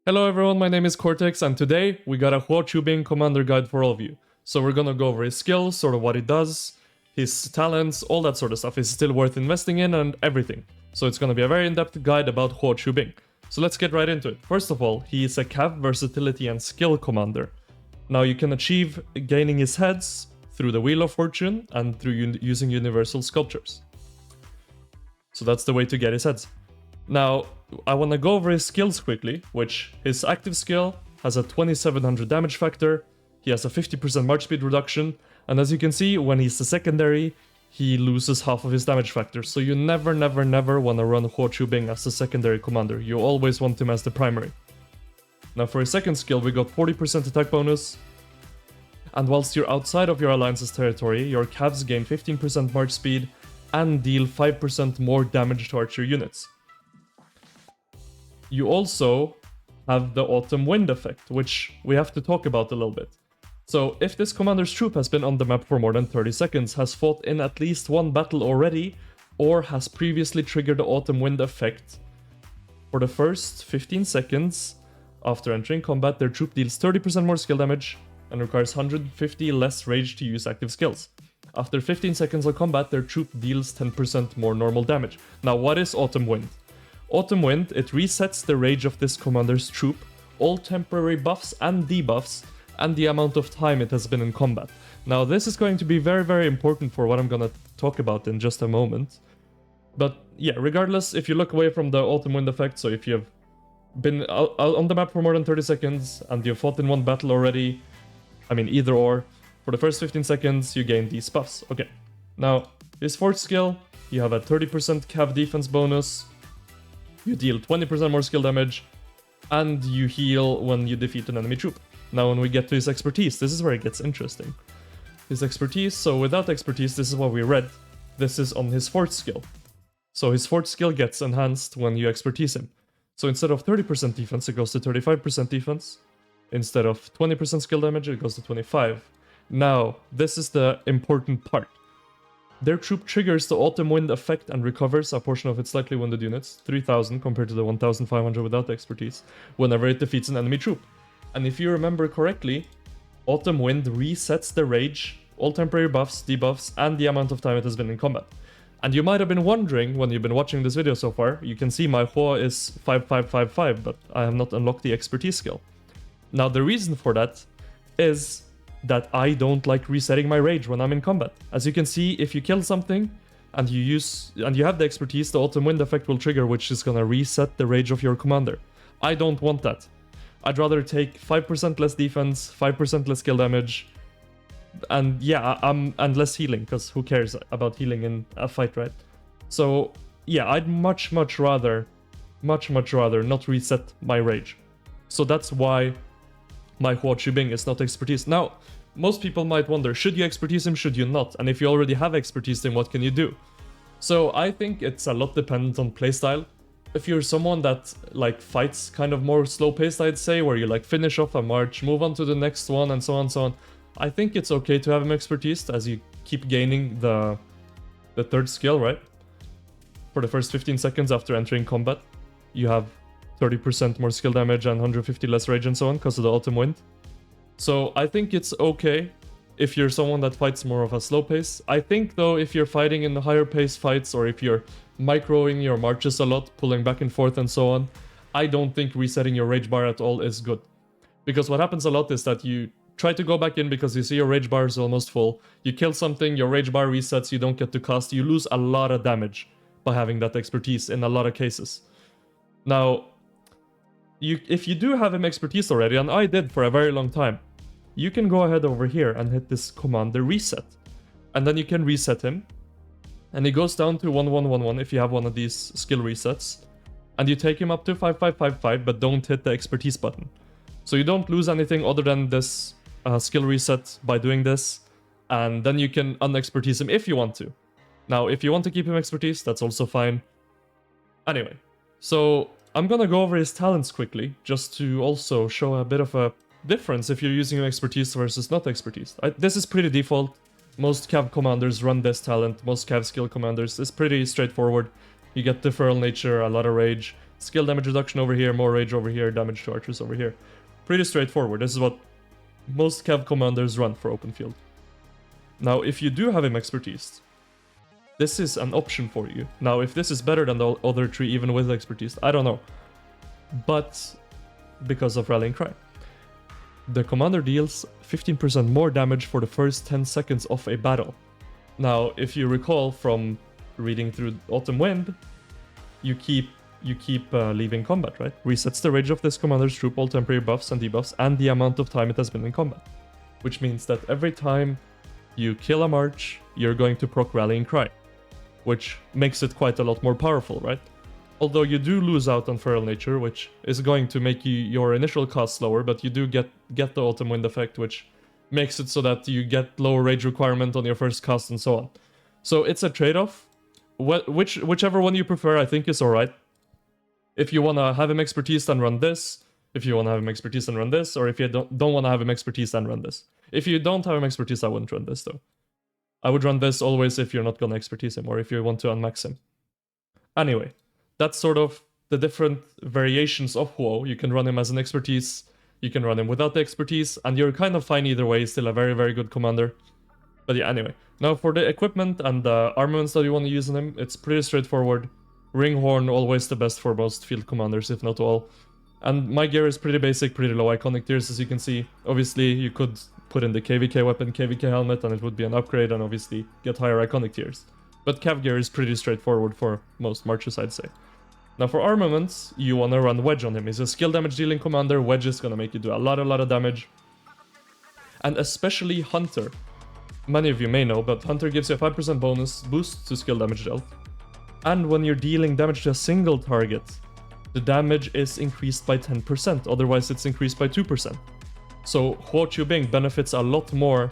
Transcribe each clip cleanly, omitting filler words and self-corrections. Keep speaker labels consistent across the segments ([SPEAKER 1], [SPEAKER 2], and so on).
[SPEAKER 1] Hello everyone, my name is Cortex, and today we got a Huo Qubing Commander guide for all of you. So we're gonna go over his skills, sort of what he does, his talents, all that sort of stuff. Is still worth investing in and everything. So it's gonna be a very in-depth guide about Huo Qubing. So let's get right into it. First of all, he is a cav versatility and skill commander. Now you can achieve gaining his heads through the Wheel of Fortune and through using universal sculptures. So that's the way to get his heads. Now, I want to go over his skills quickly, which his active skill has a 2700 damage factor, he has a 50% march speed reduction, and as you can see, when he's the secondary, he loses half of his damage factor, so you never want to run Huo Qubing as the secondary commander, you always want him as the primary. Now for his second skill, we got 40% attack bonus, and whilst you're outside of your alliance's territory, your cavs gain 15% march speed and deal 5% more damage to archer units. You also have the autumn wind effect, which we have to talk about a little bit. So if this commander's troop has been on the map for more than 30 seconds, has fought in at least one battle already, or has previously triggered the autumn wind effect, for the first 15 seconds after entering combat, their troop deals 30% more skill damage and requires 150 less rage to use active skills. After 15 seconds of combat, their troop deals 10% more normal damage. Now what is autumn wind? Autumn Wind, it resets the rage of this commander's troop, all temporary buffs and debuffs, and the amount of time it has been in combat. Now this is going to be very important for what I'm gonna talk about in just a moment. But yeah, regardless, if you look away from the Autumn Wind effect, so if you've been out on the map for more than 30 seconds and you've fought in one battle already, I mean either or, for the first 15 seconds you gain these buffs. Okay, now his fourth skill, you have a 30% cav defense bonus, you deal 20% more skill damage, and you heal when you defeat an enemy troop. Now when we get to his expertise, this is where it gets interesting. His expertise, so without expertise, this is what we read. This is on his fourth skill. So his fourth skill gets enhanced when you expertise him. So instead of 30% defense, it goes to 35% defense. Instead of 20% skill damage, it goes to 25%. Now, this is the important part. Their troop triggers the Autumn Wind effect and recovers a portion of its slightly wounded units, 3000 compared to the 1500 without expertise, whenever it defeats an enemy troop. And if you remember correctly, Autumn Wind resets the rage, all temporary buffs, debuffs, and the amount of time it has been in combat. And you might have been wondering, when you've been watching this video so far, you can see my Huo is 5555, but I have not unlocked the expertise skill. Now the reason for that is that I don't like resetting my rage when I'm in combat. As you can see, if you kill something and you have the expertise, the Autumn Wind effect will trigger, which is gonna reset the rage of your commander. I don't want that. I'd rather take 5% less defense, 5% less skill damage, and yeah, and less healing, because who cares about healing in a fight, right? So yeah, I'd much rather not reset my rage. So that's why my Huo Qubing is not expertise. Now, most people might wonder, should you expertise him, should you not? And if you already have expertise, then what can you do? So I think it's a lot dependent on playstyle. If you're someone that like fights kind of more slow paced, I'd say, where you like finish off a march, move on to the next one, and so on, I think it's okay to have him expertise as you keep gaining the third skill, right? For the first 15 seconds after entering combat, you have 30% more skill damage and 150 less rage and so on because of the Autumn Wind. So I think it's okay if you're someone that fights more of a slow pace. I think though, if you're fighting in the higher pace fights, or if you're microing your marches a lot, pulling back and forth and so on, I don't think resetting your rage bar at all is good. Because what happens a lot is that you try to go back in because you see your rage bar is almost full, you kill something, your rage bar resets, you don't get to cast, you lose a lot of damage by having that expertise in a lot of cases. Now, if you do have him expertise already, and I did for a very long time, you can go ahead over here and hit this commander reset. And then you can reset him. And he goes down to 1111 if you have one of these skill resets. And you take him up to 5555, but don't hit the expertise button. So you don't lose anything other than this skill reset by doing this. And then you can unexpertise him if you want to. Now, if you want to keep him expertise, that's also fine. Anyway, so I'm gonna go over his talents quickly, just to also show a bit of a difference if you're using expertise versus not expertise. This is pretty default. Most cav commanders run this talent, most cav skill commanders. It's pretty straightforward. You get the feral nature, a lot of rage, skill damage reduction over here, more rage over here, damage to archers over here. Pretty straightforward. This is what most Cav commanders run for open field. Now, if you do have him expertise, this is an option for you. Now, if this is better than the other three, even with expertise, I don't know. But because of Rallying Cry, the commander deals 15% more damage for the first 10 seconds of a battle. Now, if you recall from reading through Autumn Wind, you keep leaving combat, right? Resets the rage of this commander's troop, all temporary buffs and debuffs, and the amount of time it has been in combat. Which means that every time you kill a march, you're going to proc Rallying Cry, which makes it quite a lot more powerful, right? Although you do lose out on Feral Nature, which is going to make your initial cost slower, but you do get the Autumn Wind effect, which makes it so that you get lower rage requirement on your first cast and so on. So it's a trade-off. Whichever one you prefer, I think is alright. If you want to have him expertise, then run this. If you want to have him expertise, then run this. Or if you don't want to have him expertise, then run this. If you don't have him expertise, I wouldn't run this though. I would run this always if you're not going to expertise him, or if you want to unmax him. Anyway, that's sort of the different variations of Huo. You can run him as an expertise, you can run him without the expertise, and you're kind of fine either way. He's still a very, very good commander. But yeah, anyway. Now for the equipment and the armaments that you want to use on him, it's pretty straightforward. Ringhorn, always the best for most field commanders, if not all. And my gear is pretty basic, pretty low iconic tiers, as you can see. Obviously, you could put in the KVK weapon, KVK helmet, and it would be an upgrade, and obviously get higher iconic tiers. But Cav gear is pretty straightforward for most marches, I'd say. Now for armaments, you want to run Wedge on him. He's a skill damage dealing commander. Wedge is going to make you do a lot of damage. And especially Hunter. Many of you may know, but Hunter gives you a 5% bonus boost to skill damage dealt. And when you're dealing damage to a single target, the damage is increased by 10%, otherwise it's increased by 2%. So Huo Qubing benefits a lot more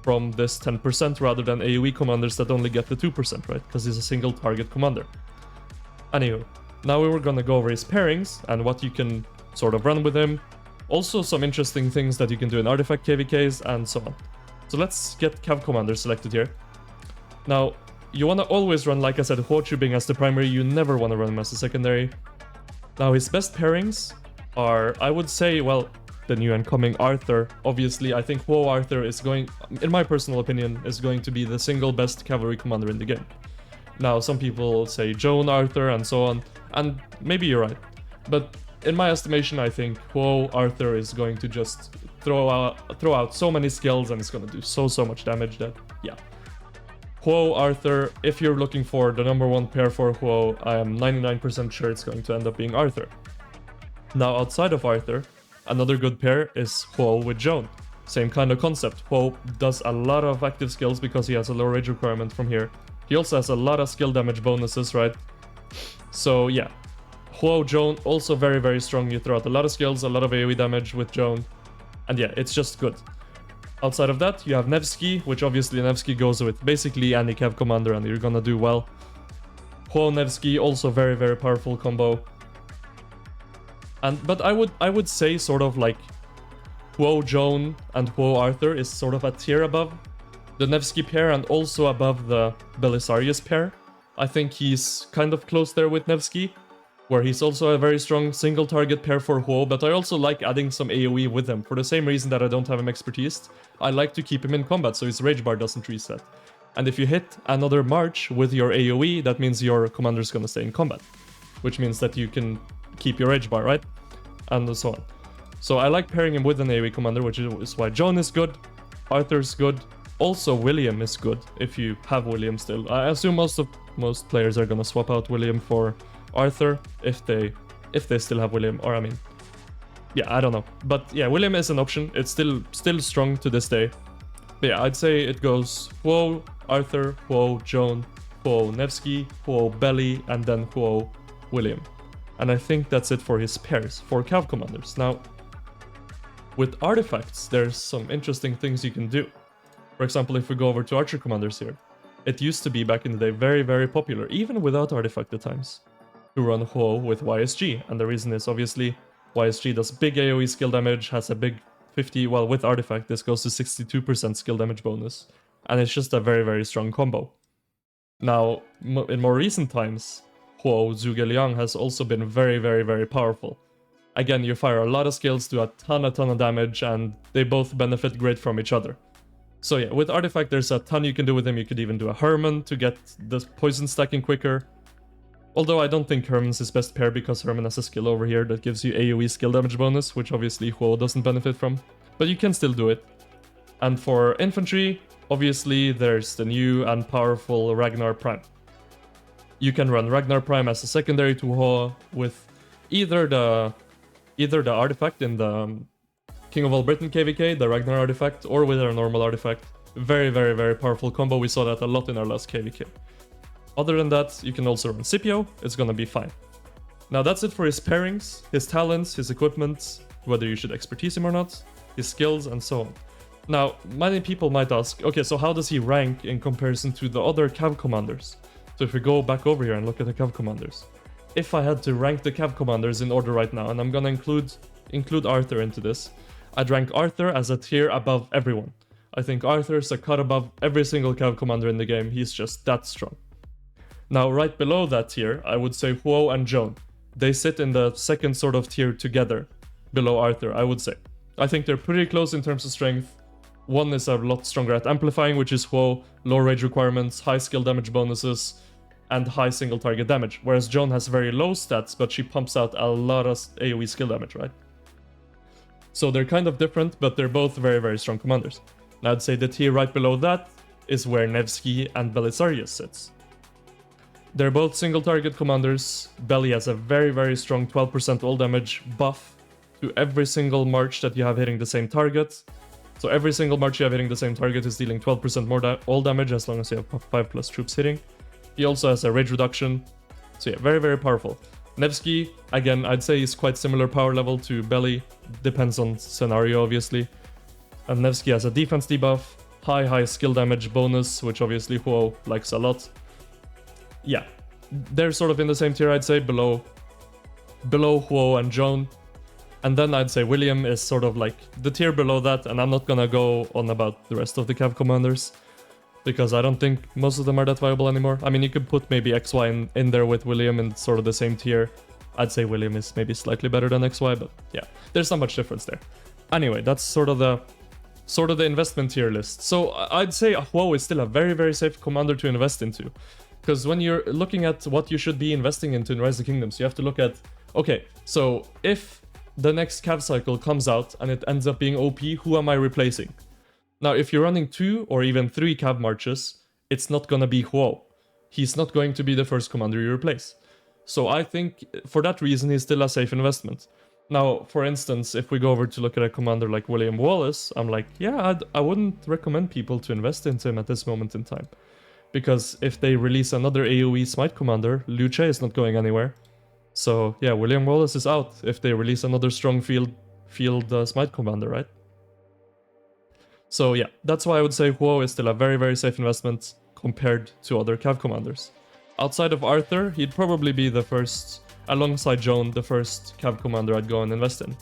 [SPEAKER 1] from this 10% rather than AoE commanders that only get the 2%, right? Because he's a single target commander. Anywho, now we were gonna go over his pairings and what you can sort of run with him. Also some interesting things that you can do in artifact KVKs and so on. So let's get Cav commander selected here. Now, you want to always run, like I said, Huo Qubing as the primary. You never want to run him as a secondary. Now, his best pairings are, I would say, well, the new and coming Arthur. Obviously, I think Huo Arthur is going, in my personal opinion, is going to be the single best cavalry commander in the game. Now, some people say Joan Arthur and so on, and maybe you're right. But in my estimation, I think Huo Arthur is going to just throw out so many skills, and it's going to do so much damage that, yeah. Huo Arthur, if you're looking for the #1 pair for Huo, I am 99% sure it's going to end up being Arthur. Now, outside of Arthur, another good pair is Huo with Joan. Same kind of concept. Huo does a lot of active skills because he has a low rage requirement from here. He also has a lot of skill damage bonuses, right? So yeah, Huo, Joan, also very, very strong. You throw out a lot of skills, a lot of AoE damage with Joan. And yeah, it's just good. Outside of that, you have Nevsky, which obviously Nevsky goes with basically any Cav commander and you're gonna do well. Huo Nevsky, also very, very powerful combo. But I would say sort of like Huo Joan and Huo Arthur is sort of a tier above the Nevsky pair and also above the Belisarius pair. I think he's kind of close there with Nevsky, where he's also a very strong single target pair for Huo, but I also like adding some AoE with him. For the same reason that I don't have him expertised, I like to keep him in combat so his rage bar doesn't reset. And if you hit another march with your AoE, that means your commander's gonna stay in combat, which means that you can keep your rage bar, right? And so on. So I like pairing him with an AoE commander, which is why Joan is good, Arthur's good, also William is good, if you have William still. I assume most players are gonna swap out William for Arthur if they still have William, or I mean, yeah, I don't know, but yeah, William is an option. It's still strong to this day. But yeah, I'd say it goes Huo Arthur, Huo Joan, Huo Nevsky, Huo Belly, and then Huo William. And I think that's it for his pairs for Cav commanders. Now, with artifacts, there's some interesting things you can do. For example, if we go over to archer commanders here, it used to be back in the day very, very popular, even without artifact at times, to run Huo with YSG, and the reason is obviously YSG does big AoE skill damage, has a big 50, well with artifact this goes to 62% skill damage bonus, and it's just a very, very strong combo. Now, in more recent times, Huo, Zhuge Liang has also been very, very, very powerful. Again, you fire a lot of skills, do a ton of damage, and they both benefit great from each other. So yeah, with Artifact, there's a ton you can do with him. You could even do a Herman to get the poison stacking quicker. Although I don't think Herman's his best pair because Herman has a skill over here that gives you AoE skill damage bonus, which obviously Huo doesn't benefit from. But you can still do it. And for infantry, obviously there's the new and powerful Ragnar Prime. You can run Ragnar Prime as a secondary to Huo with either the artifact in the King of All Britain KVK, the Ragnar artifact, or with our normal artifact. Very, very, very powerful combo. We saw that a lot in our last KVK. Other than that, you can also run Scipio. It's gonna be fine. Now that's it for his pairings, his talents, his equipment, whether you should expertise him or not, his skills, and so on. Now, many people might ask, okay, so how does he rank in comparison to the other Cav commanders? So if we go back over here and look at the Cav commanders. If I had to rank the Cav commanders in order right now, and I'm gonna include Arthur into this, I'd rank Arthur as a tier above everyone. I think Arthur's a cut above every single Cav commander in the game. He's just that strong. Now, right below that tier, I would say Huo and Joan. They sit in the second sort of tier together, below Arthur, I would say. I think they're pretty close in terms of strength. One is a lot stronger at amplifying, which is Huo, low rage requirements, high skill damage bonuses, and high single target damage. Whereas Joan has very low stats, but she pumps out a lot of AoE skill damage, right? So they're kind of different, but they're both very, very strong commanders. Now I'd say the tier right below that is where Nevsky and Belisarius sits. They're both single target commanders. Belly has a very, very strong 12% all damage buff to every single march that you have hitting the same target. So every single march you have hitting the same target is dealing 12% more all damage as long as you have 5+ troops hitting. He also has a rage reduction. So yeah, very, very powerful. Nevsky, again, I'd say is quite similar power level to Belly. Depends on scenario, obviously. And Nevsky has a defense debuff, high skill damage bonus, which obviously Huo likes a lot. Yeah, they're sort of in the same tier, I'd say, below Huo and Joan. And then I'd say William is sort of like the tier below that, and I'm not gonna go on about the rest of the Cav commanders, because I don't think most of them are that viable anymore. I mean, you could put maybe XY in there with William in sort of the same tier. I'd say William is maybe slightly better than XY, but yeah, there's not much difference there. Anyway, that's sort of the investment tier list. So I'd say Huo is still a very, very safe commander to invest into. Because when you're looking at what you should be investing into in Rise of Kingdoms, you have to look at, okay, so if the next Cav cycle comes out and it ends up being OP, who am I replacing? Now, if you're running 2 or even 3 Cav marches, it's not gonna be Huo. He's not going to be the first commander you replace. So I think for that reason, he's still a safe investment. Now, for instance, if we go over to look at a commander like William Wallace, I'm like, yeah, I wouldn't recommend people to invest into him at this moment in time. Because if they release another AoE Smite commander, Liu Che is not going anywhere. So yeah, William Wallace is out if they release another strong field Smite commander, right? So yeah, that's why I would say Huo is still a very, very safe investment compared to other Cav commanders. Outside of Arthur, he'd probably be the first, alongside Joan, the first Cav commander I'd go and invest in.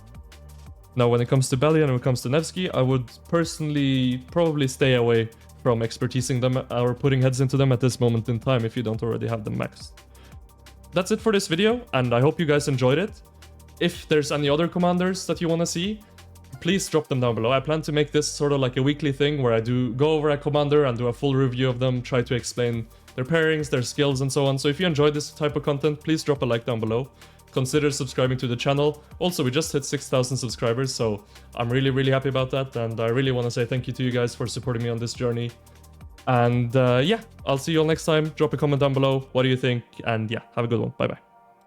[SPEAKER 1] Now when it comes to Belly and when it comes to Nevsky, I would personally probably stay away from expertising them or putting heads into them at this moment in time if you don't already have them maxed. That's it for this video, and I hope you guys enjoyed it. If there's any other commanders that you want to see, please drop them down below. I plan to make this sort of like a weekly thing where I do go over a commander and do a full review of them, try to explain their pairings, their skills, and so on. So if you enjoyed this type of content, please drop a like down below. Consider subscribing to the channel. Also, we just hit 6,000 subscribers, so I'm really, really happy about that, and I really want to say thank you to you guys for supporting me on this journey. And yeah, I'll see you all next time. Drop a comment down below. What do you think? And yeah, have a good one. Bye-bye.